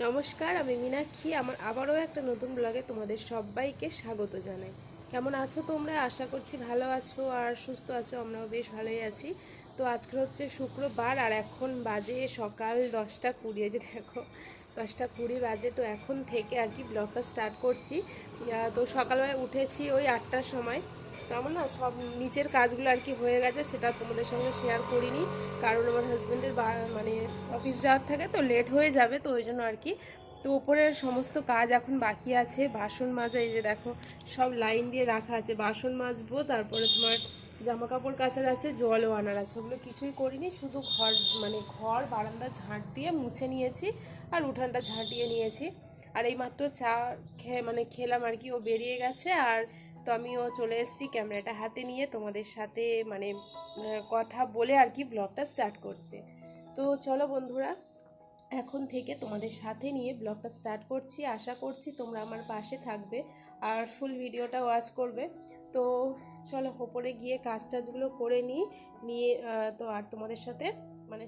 নমস্কার, আমি মীনাক্ষী। আমার আবারও একটা নতুন ব্লগে তোমাদের সবাইকে স্বাগত জানাই। কেমন আছো তোমরা? আশা করছি ভালো আছো আর সুস্থ আছো। আমরাও বেশ ভালোই আছি। তো আজকে হচ্ছে শুক্রবার আর এখন বাজে সকাল 10টা 20। এই যে দেখো, 10টা 20 বাজে। তো এখন থেকে আর কি ব্লগটা স্টার্ট করছি। তো সকালবেলায় উঠেছি ওই 8টার সময়। তো আমার না সব নিচের কাজগুলো আর কি হয়ে গেছে, সেটা তোমাদের সঙ্গে শেয়ার করিনি, কারণ আমার হাজব্যান্ডের মানে অফিস যাওয়ার থাকে, তো লেট হয়ে যাবে, তো ওই জন্য আর কি। তো ওপরের সমস্ত কাজ এখন বাকি আছে। বাসন মাজা, এই যে দেখো সব লাইন দিয়ে রাখা আছে, বাসন মাজবো, তারপরে তোমার জামা কাপড় কাচার আছে, জলও আনার আছে। ওগুলো কিছুই করিনি, শুধু ঘর বারান্দা ঝাঁট দিয়ে মুছে নিয়েছি আর উঠানটা ঝাঁটিয়ে নিয়েছি। আর এইমাত্র চা খেলাম আর কি, ও বেরিয়ে গেছে। আর তো আমিও চলে এসেছি ক্যামেরাটা হাতে নিয়ে তোমাদের সাথে কথা বলে আর কি ব্লগটা স্টার্ট করতে। তো চলো বন্ধুরা, এখন থেকে তোমাদের সাথে নিয়ে ব্লগটা স্টার্ট করছি। আশা করছি তোমরা আমার পাশে থাকবে আর ফুল ভিডিওটা ওয়াচ করবে। তো চলো ওপরে গিয়ে কাজ টাজগুলো করে নিয়ে তো আর তোমাদের সাথে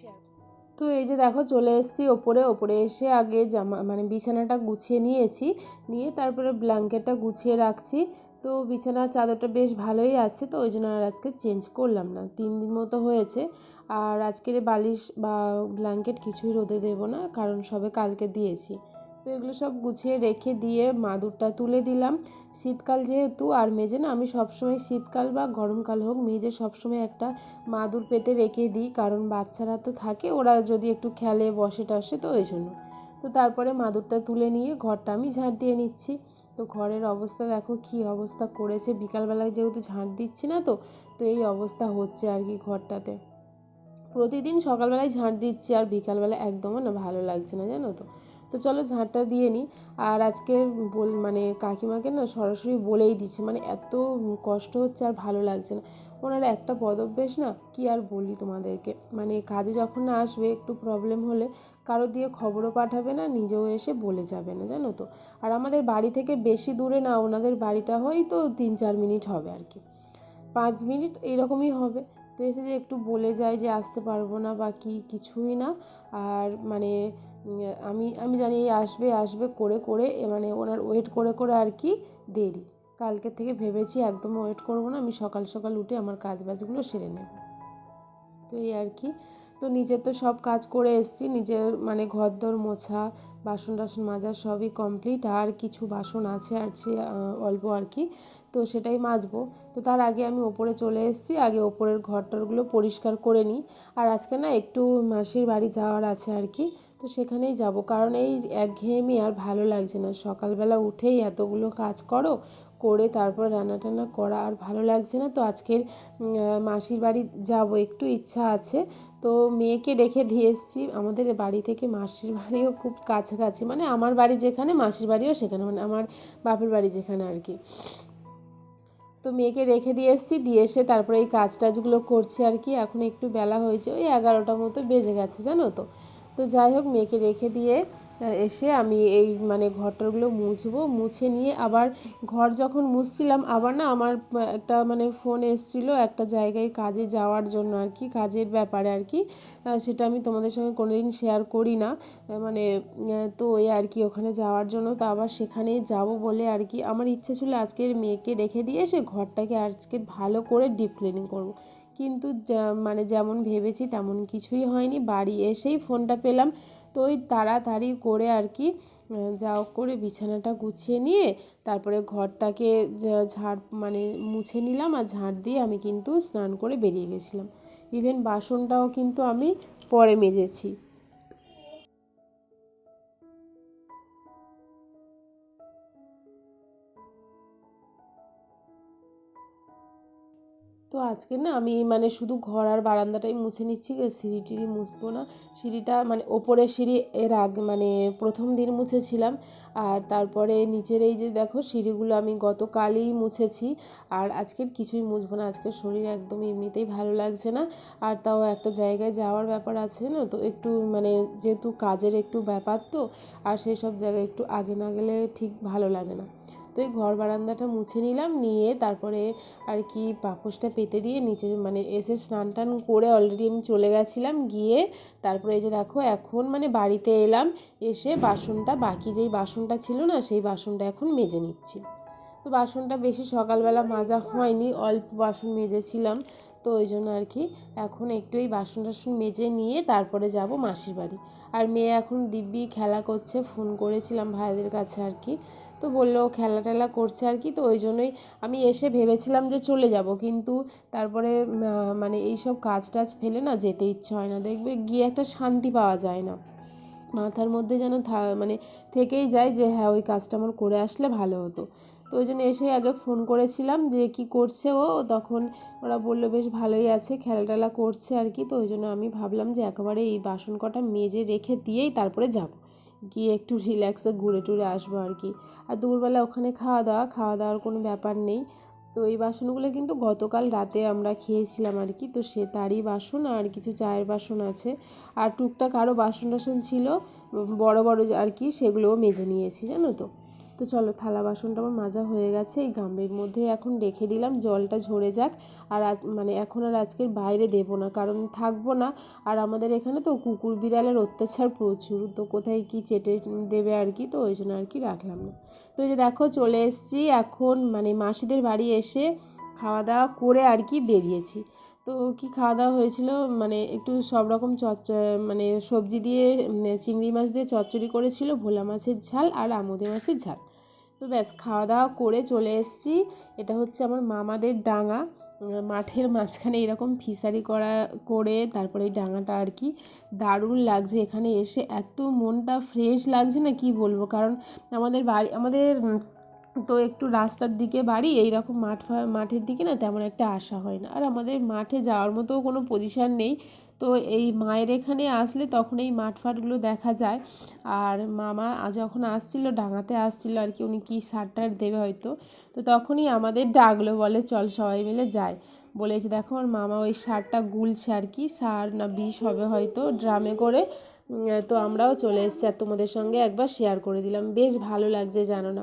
শেয়ার। তো এই যে দেখো চলে এসেছি ওপরে। ওপরে এসে আগে বিছানাটা গুছিয়ে নিয়ে তারপরে ব্ল্যাঙ্কেটটা গুছিয়ে রাখছি। তো বিছানার চাদরটা বেশ ভালোই আছে, তো ওই জন্য আর আজকে চেঞ্জ করলাম না। 3 দিন মতো হয়েছে। আর আজকের বালিশ বা ব্ল্যাঙ্কেট কিছুই রোদে দেবো না, কারণ সবে কালকে দিয়েছি। তো এগুলো সব গুছিয়ে রেখে দিয়ে মাদুরটা তুলে দিলাম। শীতকাল যেহেতু, আর মেজে না আমি সবসময় শীতকাল বা গরমকাল হোক মেজে সবসময় একটা মাদুর পেতে রেখে দিই, কারণ বাচ্চারা তো থাকে, ওরা যদি একটু খেলে বসে টসে, তো ওই জন্য। তো তারপরে মাদুরটা তুলে নিয়ে ঘরটা আমি ঝাঁট দিয়ে নিচ্ছি। তো ঘরের অবস্থা দেখো কি অবস্থা করেছে, বিকালবেলায় যেহেতু ঝাঁট দিচ্ছি না, তো তো এই অবস্থা হচ্ছে আর কি ঘরটাতে। প্রতিদিন সকালবেলায় ঝাঁট দিচ্ছি আর বিকালবেলা একদমও না ভালো লাগছে না, জানো তো। তো চলো ঝাঁটটা দিয়ে নিই। আর আজকের কাকিমাকে না সরাসরি বলেই দিচ্ছি, এত কষ্ট হচ্ছে আর ভালো লাগছে না। ওনারা একটা পদভ্যাস না, কি আর বলি তোমাদেরকে, কাজে যখন না আসবে একটু প্রবলেম হলে কারো দিয়ে খবরও পাঠাবে না, নিজেও এসে বলে যাবে না, জানো তো। আর আমাদের বাড়ি থেকে বেশি দূরে না, ওনাদের বাড়িটা হয়তো 3-4 মিনিট হবে আর কি, 5 মিনিট এইরকমই হবে। তো এসে যে একটু বলে যায় যে আসতে পারবো না বা কিছুই না। আর আমি আমি জানি এই আসবে আসবে করে করে ওনার ওয়েট করে করে আর কি দেরি। কালকে থেকে ভেবেছি একদম ওয়েট করবো না, আমি সকাল সকাল উঠে আমার কাজ বাজগুলো সেরে নেব। তো এই আর কি। তো নিজের তো সব কাজ করে এসেছি, নিজের ঘরদোর মোছা, বাসন টাসন মাজা সবই কমপ্লিট। আর কিছু বাসন আছে আর অল্প আর কি, তো সেটাই মাজবো। তো তার আগে আমি ওপরে চলে এসেছি, আগে ওপরের ঘরটরগুলো পরিষ্কার করে নিই। আর আজকে না একটু মাসির বাড়ি যাওয়ার আছে আর কি, তো সেখানেই যাব, কারণ এই একঘেয়েমি আর ভালো লাগছে না। সকালবেলা উঠেই এতগুলো কাজ করে তারপর রান্না টান্না করা আর ভালো লাগছে না। তো আজকের মাসির বাড়ি যাব, একটু ইচ্ছা আছে। তো মেয়েকে রেখে দিয়ে এসেছি। আমাদের বাড়ি থেকে মাসির বাড়িও খুব কাছাকাছি, আমার বাড়ি যেখানে মাসির বাড়িও সেখানে, আমার বাপের বাড়ি যেখানে আর কি। তো মেয়েকে রেখে দিয়ে এসেছি, দিয়ে এসে তারপরে এই কাজ টাজগুলো করছি আর কি। এখন একটু বেলা হয়েছে, ওই 11টা মতো বেজে গেছে, জানো তো। তো যাই হোক, মেয়েকে রেখে দিয়ে এসে আমি এই ঘরটারগুলো মুছবো। মুছে নিয়ে আবার ঘর যখন মুছছিলাম, আবার না আমার একটা ফোন এসেছিলো একটা জায়গায় কাজে যাওয়ার জন্য আর কি, কাজের ব্যাপারে আর কি। সেটা আমি তোমাদের সঙ্গে কোনোদিন শেয়ার করি না। তো ওই আর কি ওখানে যাওয়ার জন্য, তো আবার সেখানেই যাব বলে আর কি আমার ইচ্ছে ছিল আজকের মেয়েকে রেখে দিয়ে এসে ঘরটাকে আজকে ভালো করে ডিপ ক্লিনিং করবো। কিন্তু যেমন ভেবেছি তেমন কিছুই হয়নি। বাড়ি এসেই ফোনটা পেলাম, তো ওই তাড়াতাড়ি করে আর কি যাও করে বিছানাটা গুছিয়ে নিয়ে তারপরে ঘরটাকে মুছে নিলাম। আর ঝাঁট দিয়ে আমি কিন্তু স্নান করে বেরিয়ে গেছিলাম। ইভেন বাসনটাও কিন্তু আমি পরে মেজেছি। তো আজকে না আমি শুধু ঘর আর বারান্দাটাই মুছে নিচ্ছি, সিঁড়ি টিড়ি মুছবো না। সিঁড়িটা ওপরের সিঁড়ি এর আগে প্রথম দিন মুছেছিলাম। আর তারপরে নিচের এই যে দেখো সিঁড়িগুলো আমি গতকালই মুছেছি। আর আজকের কিছুই মুছবো না, আজকের শরীর একদম এমনিতেই ভালো লাগছে না। আর তাও একটা জায়গায় যাওয়ার ব্যাপার আছে না, তো একটু যেহেতু কাজের একটু ব্যাপার, তো আর সেই সব জায়গায় একটু আগে না গেলে ঠিক ভালো লাগে না। তো এই ঘর বারান্দাটা মুছে নিলাম, নিয়ে তারপরে আর কি পাপোশটা পেতে দিয়ে নিচে মানে এসে স্নান টান করে অলরেডি আমি চলে গেছিলাম, গিয়ে তারপরে এই যে দেখো এখন মানে বাড়িতে এলাম, এসে বাসনটা বাকি যেই বাসনটা ছিল না সেই বাসনটা এখন মেজে নিচ্ছি। তো বাসনটা বেশি সকালবেলা মাজা হয়নি, অল্প বাসন মেজেছিলাম, তো ওই জন্য আর কি এখন একটু এই বাসন টাসন মেজে নিয়ে তারপরে যাব মাসির বাড়ি। আর মেয়ে এখন দিব্যি খেলা করছে, ফোন করেছিলাম ভাইদের কাছে আর কি, তো বললো খেলা টেলা করছে আর কি, তো ওই জন্যই আমি এসে ভেবেছিলাম যে চলে যাব, কিন্তু তারপরে মানে এইসব কাজ টাজ ফেলে না যেতে ইচ্ছে হয় না, দেখবে গিয়ে একটা শান্তি পাওয়া যায় না, মাথার মধ্যে যেন মানে থেকেই যায় যে হ্যাঁ ওই কাজটা আমার করে আসলে ভালো হতো। তো ওই জন্য এসে আগে ফোন করেছিলাম যে কি করছে ও, তখন ওরা বললো বেশ ভালোই আছে, খেলা টেলা করছে আর কি, তো ওই জন্য আমি ভাবলাম যে একেবারে এই বাসন কটা মেজে রেখে দিয়েই তারপরে যাব, গিয়ে একটু রিল্যাক্সে ঘুরে টুরে আসবো আর কি। আর দুপুরবেলা ওখানে খাওয়া দাওয়ার কোনো ব্যাপার নেই। তো এই বাসনগুলো কিন্তু গতকাল রাতে আমরা খেয়েছিলাম আর কি, তো সে তারই বাসন, আর কিছু চায়ের বাসন আছে, আর টুকটাক আরও বাসন টাসন ছিল বড় বড় আর কি, সেগুলোও মেজে নিয়েছি জানো তো। তো চলো থালা বাসনটা আমার মাজা হয়ে গেছে, এই গামলির মধ্যে এখন রেখে দিলাম, জলটা ঝরে যাক। আর মানে এখন আর আজকের বাইরে দেবো না, কারণ থাকবো না, আর আমাদের এখানে তো কুকুর বিড়ালের অত্যাচার প্রচুর, তো কোথায় কি চেটে দেবে আর কি, তো ওই জন্য আর কি রাখলাম না। তো এই যে দেখো চলে এসেছি এখন, মানে মাসিদের বাড়ি এসে খাওয়া দাওয়া করে আর কি বেরিয়েছি। তো কি খাওয়া দাওয়া হয়েছিল, মানে একটু সব রকম মানে সবজি দিয়ে চিংড়ি মাছ দিয়ে চচ্চড়ি করেছিল, ভোলা মাছের ঝাল আর আমুদে মাছের ঝাল। তো ব্যাস খাওয়া দাওয়া করে চলে এসেছি। এটা হচ্ছে আমার মামাদের ডাঙা, মাঠের মাঝখানে এরকম ফিশারি করে তারপরে এই ডাঙাটা আর কি দারুণ লাগছে, এখানে এসে এত মনটা ফ্রেশ লাগছে না কি বলবো, কারণ আমাদের বাড়ি তো একটু রাস্তার দিকে বাড়ি, এইরকম মাঠের দিকে না তেমন একটা আসা হয় না, আর আমাদের মাঠে যাওয়ার মতো কোনো পজিশান নেই। তো এই মায়ের এখানে আসলে তখন এই মাঠ ফাটগুলো দেখা যায়। আর মামা যখন আসছিল ডাঙাতে আসছিল আর কি, উনি কি সার টার দেবে হয়তো, তো তখনই আমাদের ডাকলো, বলে চল সবাই মিলে যাই। বলেছে দেখো আমার মামা ওই সারটা গুলছে আর কি, সার না বিষ হবে হয়তো, ড্রামে করে। তো আমরাও চলে এসেছি আর তোমাদের সঙ্গে একবার শেয়ার করে দিলাম, বেশ ভালো লাগছে জানো না।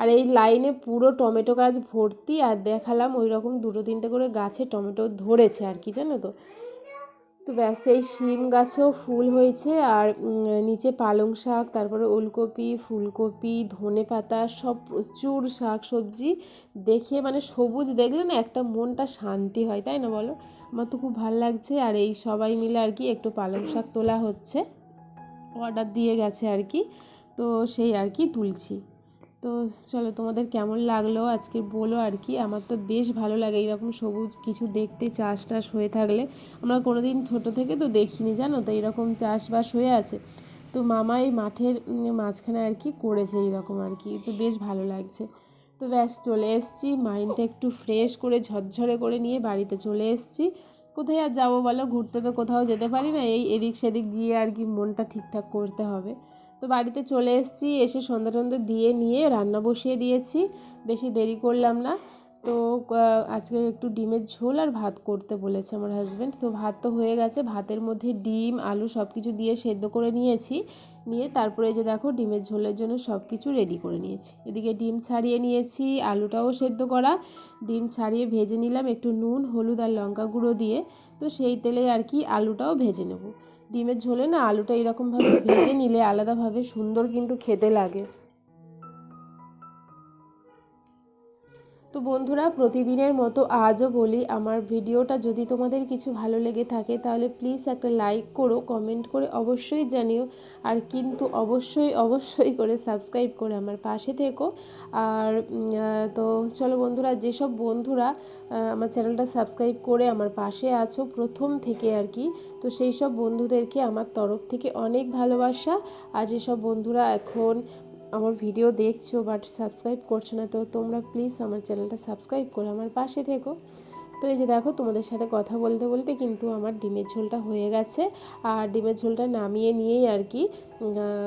আর এই লাইনে পুরো টমেটো গাছ ভর্তি, আর দেখালাম ওই রকম 2-3টে করে গাছে টমেটো ধরেছে আর কি জানো তো। তো ব্যাস এই শিম গাছেও ফুল হয়েছে, আর নিচে পালং শাক, তারপরে ওলকপি, ফুলকপি, ধনেপাতা, সব প্রচুর শাক সবজি, দেখে মানে সবুজ দেখলে না একটা মনটা শান্তি হয়, তাই না বলো। আমার তো খুব ভালো লাগছে। আর এই সবাই মিলে আর কি একটু পালং শাক তোলা হচ্ছে, অর্ডার দিয়ে গেছে আর কি, তো সেই আর কি তুলছি। তো চলো তোমাদের কেমন লাগলো আজকে বলো আর কি, আমার তো বেশ ভালো লাগে এইরকম সবুজ কিছু দেখতে, চাষ টাস হয়ে থাকলে। আমরা কোনো দিন ছোটো থেকে তো দেখিনি জানো তো এইরকম চাষবাস হয়ে আছে, তো মামা এই মাঠের মাঝখানে আর কি করেছে এইরকম আর কি, তো বেশ ভালো লাগছে। তো ব্যাস চলে এসেছি, মাইন্ডটা একটু ফ্রেশ করে ঝরঝরে করে নিয়ে বাড়িতে চলে এসেছি। কোথায় আর যাবো বলো, ঘুরতে তো কোথাও যেতে পারি না, এই এদিক সেদিক গিয়ে আর কি মনটা ঠিকঠাক করতে হবে। তো বাড়িতে চলে এসেছি, এসে সন্ধ্যা টন্ধা দিয়ে নিয়ে রান্না বসিয়ে দিয়েছি, বেশি দেরি করলাম না। তো আজকে একটু ডিমের ঝোল আর ভাত করতে বলেছে আমার হাজব্যান্ড, তো ভাত তো হয়ে গেছে, ভাতের মধ্যে ডিম আলু সব কিছু দিয়ে সেদ্ধ করে নিয়েছি, নিয়ে তারপরে যে দেখো ডিমের ঝোলের জন্য সব কিছু রেডি করে নিয়েছি। এদিকে ডিম ছাড়িয়ে নিয়েছি, আলুটাও সেদ্ধ করা, ডিম ছাড়িয়ে ভেজে নিলাম একটু নুন হলুদ আর লঙ্কা গুঁড়ো দিয়ে, তো সেই তেলে আর কি আলুটাও ভেজে নেব। ডিমের ঝোলে না আলুটা এরকমভাবে ভেজে নিলে আলাদাভাবে সুন্দর কিন্তু খেতে লাগে। তো বন্ধুরা প্রতিদিনের মতো আজও বলি, আমার ভিডিওটা যদি তোমাদের কিছু ভালো লেগে থাকে তাহলে প্লিজ একটা লাইক করো, কমেন্ট করে অবশ্যই জানিও, আর কিন্তু অবশ্যই করে সাবস্ক্রাইব করে আমার পাশে থেকো। আর তো চলো বন্ধুরা, যেসব বন্ধুরা আমার চ্যানেলটা সাবস্ক্রাইব করে আমার পাশে আছো প্রথম থেকে আর কি, তো সেই সব বন্ধুদেরকে আমার তরফ থেকে অনেক ভালোবাসা। আর যেসব বন্ধুরা এখন আমার ভিডিও দেখছো বাট সাবস্ক্রাইব করছো না, তো তোমরা প্লিজ আমার চ্যানেলটা সাবস্ক্রাইব করে আমার পাশে থেকো। তো এই যে দেখো তোমাদের সাথে কথা বলতে বলতে কিন্তু আমার ডিমের ঝোলটা হয়ে গেছে। আর ডিমের ঝোলটা নামিয়ে নিয়েই আর কি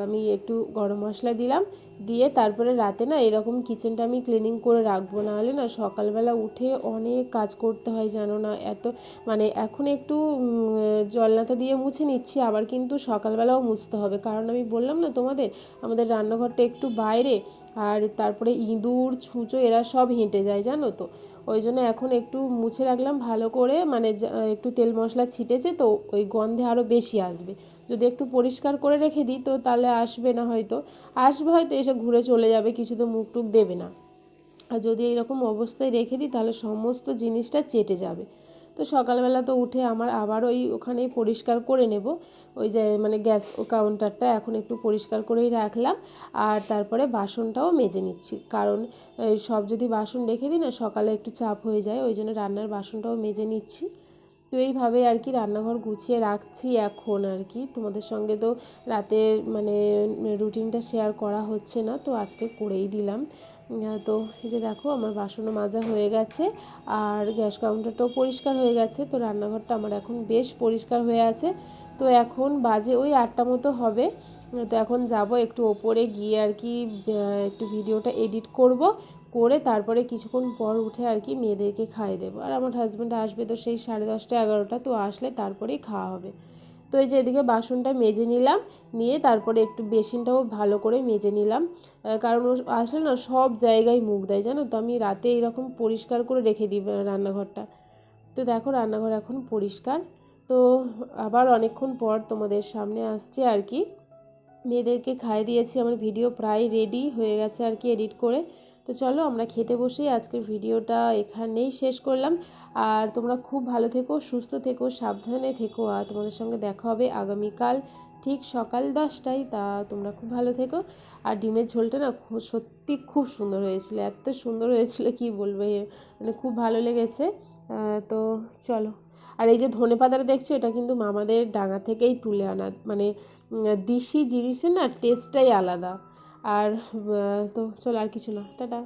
আমি একটু গরম মশলা দিলাম, দিয়ে তারপরে রাতে না এরকম কিচেনটা আমি ক্লিনিং করে রাখবো, নাহলে না সকালবেলা উঠে অনেক কাজ করতে হয় জানো না। এত মানে এখন একটু জলনাতা দিয়ে মুছে নিচ্ছি, আবার কিন্তু সকালবেলাও মুছতে হবে, কারণ আমি বললাম না তোমাদের আমাদের রান্নাঘরটা একটু বাইরে, আর তারপরে ইঁদুর ছুঁচো এরা সব হেঁটে যায় জানো তো। ওই জন্য এখন একটু মুছে রাখলাম ভালো করে, মানে একটু তেল মশলা ছিটেছে তো ওই গন্ধে আরও বেশি আসবে। যদি একটু পরিষ্কার করে রেখে দিই তো তাহলে আসবে না, হয়তো আসবে, হয়তো এসে ঘুরে চলে যাবে, কিছু তো মুখ টুক দেবে না। আর যদি এরকম অবস্থায় রেখে দিই তাহলে সমস্ত জিনিসটা চেটে যাবে। তো সকালবেলা তো উঠে আমার আবার ওখানেই পরিষ্কার করে নেব, ওই যে মানে গ্যাস কাউন্টারটা এখন একটু পরিষ্কার করেই রাখলাম। আর তারপরে বাসনটাও মেজে নিচ্ছি, কারণ সব যদি বাসন রেখে দিই না সকালে একটু চাপ হয়ে যায়, ওই জন্য রান্নার বাসনটাও মেজে নিচ্ছি। তো এইভাবে আর কি রান্নাঘর গুছিয়ে রাখছি এখন আর কি। তোমাদের সঙ্গে তো রাতের মানে রুটিনটা শেয়ার করা হচ্ছে না, তো আজকে করেই দিলাম। তো এই যে দেখো আমার বাসনও মাজা হয়ে গেছে, আর গ্যাস কাউন্টারটাও পরিষ্কার হয়ে গেছে, তো রান্নাঘরটা আমার এখন বেশ পরিষ্কার হয়ে আছে। তো এখন বাজে ওই 8টা মতো হবে। তো এখন যাব একটু ওপরে গিয়ে আর কি একটু ভিডিওটা এডিট করব, করে তারপরে কিছুক্ষণ পর উঠে আর কি মেয়েদেরকে খাইয়ে দেবো। আর আমার হাজব্যান্ড আসবে তো সেই 10:30 11টা, তো আসলে তারপরেই খাওয়া হবে। তো এই যে এদিকে বাসনটা মেজে নিলাম, নিয়ে তারপরে একটু বেসিনটাও ভালো করে মেজে নিলাম, কারণ ও আসলে না সব জায়গায় মুখ দেয় জানো তো। আমি রাতে এরকম পরিষ্কার করে রেখে দিই রান্নাঘরটা। তো দেখো রান্নাঘর এখন পরিষ্কার। তো আবার অনেকক্ষণ পর তোমাদের সামনে আসছে আর কি। মেয়েদেরকে খাইয়ে দিয়েছি, আমার ভিডিও প্রায় রেডি হয়ে গেছে আর কি এডিট করে। তো চলো আমরা খেতে বসি, আজকের ভিডিওটা এখানেই শেষ করলাম। আর তোমরা খুব ভালো থেকো, সুস্থ থেকো, সাবধানে থেকো, আর তোমাদের সঙ্গে দেখা হবে আগামীকাল ঠিক সকাল 10টায়। তা তোমরা খুব ভালো থেকো। আর ডিমের ঝোলটা না সত্যি খুব সুন্দর হয়েছিল, এত সুন্দর হয়েছিল কি বলবো, মানে খুব ভালো লেগেছে। তো চলো। আর এই যে ধনেপাতাটা দেখছো, এটা কিন্তু মামাদের ডাঙা থেকেই তুলে আনা, মানে দেশি জিনিসের না টেস্টটাই আলাদা। আর তো চলো, আর কিছু না, টাটা।